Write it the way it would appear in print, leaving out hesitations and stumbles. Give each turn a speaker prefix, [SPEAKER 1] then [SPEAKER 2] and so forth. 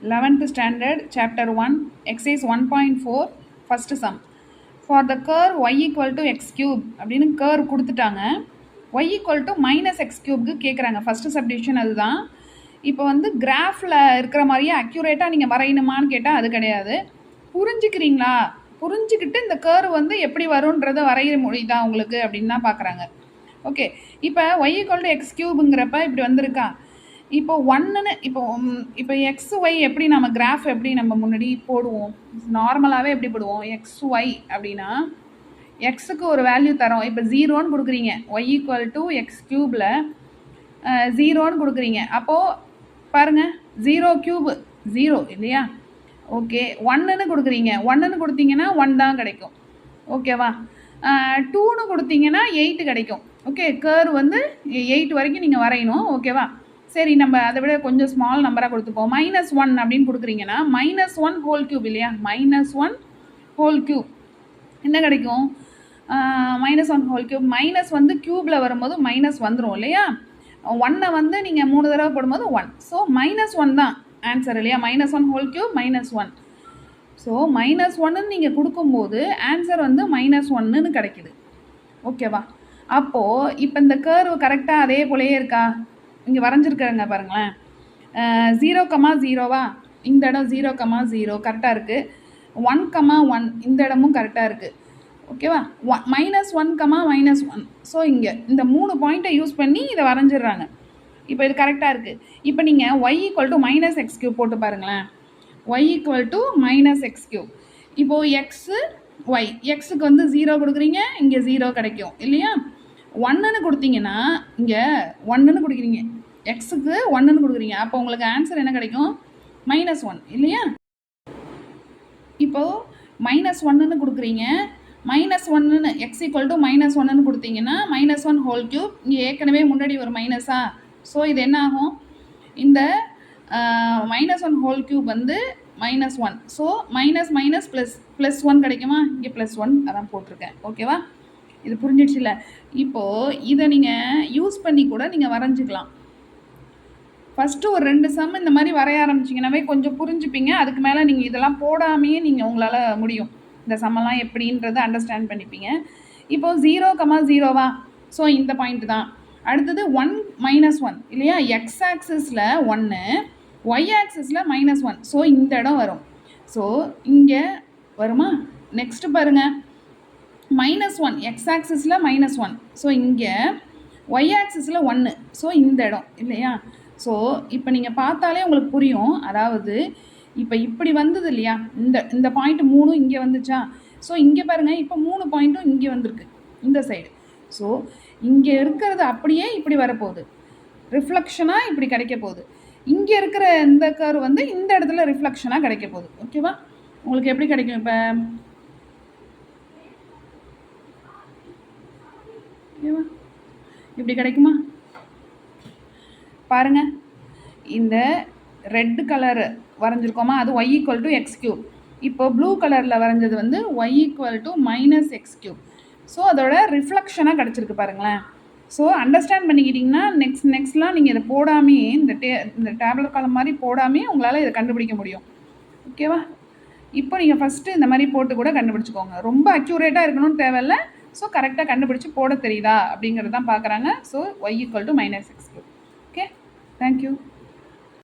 [SPEAKER 1] 11th standard, chapter 1, exercise 1.4, first sum. For the curve y equal to x cube அப்படின்னு curve கொடுத்துட்டாங்க. y equal to minus x cubeக்கு கேட்குறாங்க. First subdivision அதுதான். இப்போ வந்து கிராஃபில் இருக்கிற மாதிரியே அக்யூரேட்டாக நீங்கள் வரையணுமான்னு கேட்டால் அது கிடையாது. புரிஞ்சுக்கிறீங்களா? புரிஞ்சுக்கிட்டு இந்த curve வந்து எப்படி வரும்ன்றதை வரைய முடியுதா உங்களுக்கு அப்படின்னு தான் பார்க்குறாங்க. ஓகே, இப்போ y equal to x cubeங்கிறப்ப இப்படி வந்திருக்கா? இப்போ ஒன்றுன்னு இப்போ எக்ஸ் ஒய் எப்படி நம்ம கிராஃப் எப்படி நம்ம முன்னாடி போடுவோம், நார்மலாகவே எப்படி போடுவோம், எக்ஸ் ஒய் அப்படின்னா எக்ஸுக்கு ஒரு வேல்யூ தரோம். இப்போ 0ன்னு கொடுக்குறீங்க, ஒய் ஈக்குவல் டு எக்ஸ் க்யூப்பில் 0ன்னு கொடுக்குறீங்க. அப்போது பாருங்கள் 0 க்யூப் 0 இல்லையா? ஓகே, 1ன்னு கொடுக்குறீங்க, 1ன்னு கொடுத்தீங்கன்னா 1 தான் கிடைக்கும். ஓகேவா? 2ன்னு கொடுத்தீங்கன்னா 8 கிடைக்கும். ஓகே, கர்வ் வந்து 8 வரைக்கும் நீங்கள் வரையணும். ஓகேவா? சரி, நம்ம அதை விட கொஞ்சம் ஸ்மால் நம்பராக கொடுத்துப்போம். -1 அப்படின்னு கொடுக்குறீங்கன்னா -1 ஹோல் க்யூப் இல்லையா? -1 ஹோல் க்யூப் என்ன கிடைக்கும்? -1 ஹோல் க்யூப். மைனஸ் வந்து க்யூப்பில் வரும்போது மைனஸ் வந்துடும் இல்லையா? 1 வந்து நீங்கள் 3 தடவை போடும்போது 1. ஸோ -1 தான் ஆன்சர் இல்லையா? -1 ஹோல் க்யூப் -1. ஸோ -1ன்னு நீங்கள் கொடுக்கும்போது ஆன்சர் வந்து -1ன்னு கிடைக்குது. ஓகேவா? அப்போது இப்போ இந்த கர்வ் கரெக்டாக அதே போலயே இருக்கா? இங்கே வரைஞ்சிருக்காங்க பாருங்களேன். 0,0வா? இந்த இடம் 0,0 கரெக்டாக இருக்குது. 1,1 இந்த இடமும் கரெக்டாக இருக்குது. ஓகேவா? -1,-1. ஸோ இங்கே இந்த 3 பாயிண்ட்டை யூஸ் பண்ணி இதை வரைஞ்சிடுறாங்க. இப்போ இது கரெக்டாக இருக்குது. இப்போ நீங்கள் y ஈக்குவல் டு -x³ போட்டு பாருங்களேன். y equal to -x³. இப்போது எக்ஸு ஒய், எக்ஸுக்கு வந்து 0 கொடுக்குறீங்க, இங்கே 0 கிடைக்கும் இல்லையா? 1ன்னு கொடுத்தீங்கன்னா இங்கே 1ன்னு கொடுக்குறீங்க, எக்ஸுக்கு 1ன்னு கொடுக்குறீங்க. அப்போ உங்களுக்கு ஆன்சர் என்ன கிடைக்கும்? -1 இல்லையா? இப்போது -1ன்னு கொடுக்குறீங்க, -1ன்னு எக்ஸ் ஈக்குவல் டு -1ன்னு கொடுத்தீங்கன்னா -1 ஹோல் க்யூப். இங்கே ஏற்கனவே முன்னாடி ஒரு மைனஸா? ஸோ இது என்ன ஆகும்? இந்த -1 ஹோல் க்யூப் வந்து -1. ஸோ மைனஸ் ப்ளஸ் 1 கிடைக்குமா? இங்கே +1 அதான் போட்டிருக்கேன். ஓகேவா? இது புரிஞ்சிடுச்சு இல்லை? இப்போது இதை நீங்கள் யூஸ் பண்ணி கூட நீங்கள் வரைஞ்சிக்கலாம். ஃபஸ்ட்டு ஒரு 2 சம் இந்த மாதிரி வரைய ஆரம்பிச்சிங்கன்னாவே கொஞ்சம் புரிஞ்சுப்பீங்க. அதுக்கு மேலே நீங்கள் இதெல்லாம் போடாமையே நீங்கள் உங்களால் முடியும். இந்த சம்மெல்லாம் எப்படின்றத அண்டர்ஸ்டாண்ட் பண்ணிப்பீங்க. இப்போது 0,0வா? ஸோ இந்த பாயிண்ட் தான். அடுத்தது 1 -1 இல்லையா? எக்ஸ் ஆக்சிஸில் 1, ஒய் ஆக்சிஸில் -1. ஸோ இந்த இடம் வரும். ஸோ இங்கே வருமா? நெக்ஸ்ட்டு பாருங்கள், -1 எக்ஸ் ஆக்சிஸில் -1. ஸோ இங்கே ஒய் ஆக்சிஸில் 1. ஸோ இந்த இடம் இல்லையா? ஸோ இப்போ நீங்கள் பார்த்தாலே உங்களுக்கு புரியும். அதாவது இப்போ இப்படி வந்தது இல்லையா? இந்த பாயிண்ட் 3 இங்கே வந்துச்சா? ஸோ இங்கே பாருங்கள், இப்போ 3 பாயிண்ட்டும் இங்கே வந்திருக்கு இந்த சைடு. ஸோ இங்கே இருக்கிறது அப்படியே இப்படி வரப்போகுது, ரிஃப்ளெக்ஷனாக இப்படி கிடைக்க போகுது. இங்கே இருக்கிற இந்த கர்வ் வந்து இந்த இடத்துல ரிஃப்ளெக்ஷனாக கிடைக்க போகுது. ஓகேவா? உங்களுக்கு எப்படி கிடைக்கும்? இப்போ ஓகேவா? இப்படி கிடைக்குமா? பாருங்கள், இந்த ரெட் கலர் வரைஞ்சிருக்கோமா? அது y ஈக்குவல் டு x³. இப்போ ப்ளூ கலரில் வரைஞ்சது வந்து y equal to -x³. So அதோட ரிஃப்ளெக்ஷனாக கிடச்சிருக்கு பாருங்களேன். ஸோ அண்டர்ஸ்டாண்ட் பண்ணிக்கிட்டிங்கன்னா நெக்ஸ்ட்லாம் நீங்கள் இதை போடாமே, இந்த டேப்லெட் காலம் மாதிரி போடாமே உங்களால் இதை கண்டுபிடிக்க முடியும். ஓகேவா? இப்போ நீங்கள் ஃபஸ்ட்டு இந்த மாதிரி போட்டு கூட கண்டுபிடிச்சிக்கோங்க. ரொம்ப அக்யூரேட்டாக இருக்கணும்னு தேவையில்லை. ஸோ கரெக்டாக கண்டுபிடிச்சி போட தெரியுதா அப்படிங்கிறது தான் பார்க்குறாங்க. So y equal to -x³. Okay, thank you.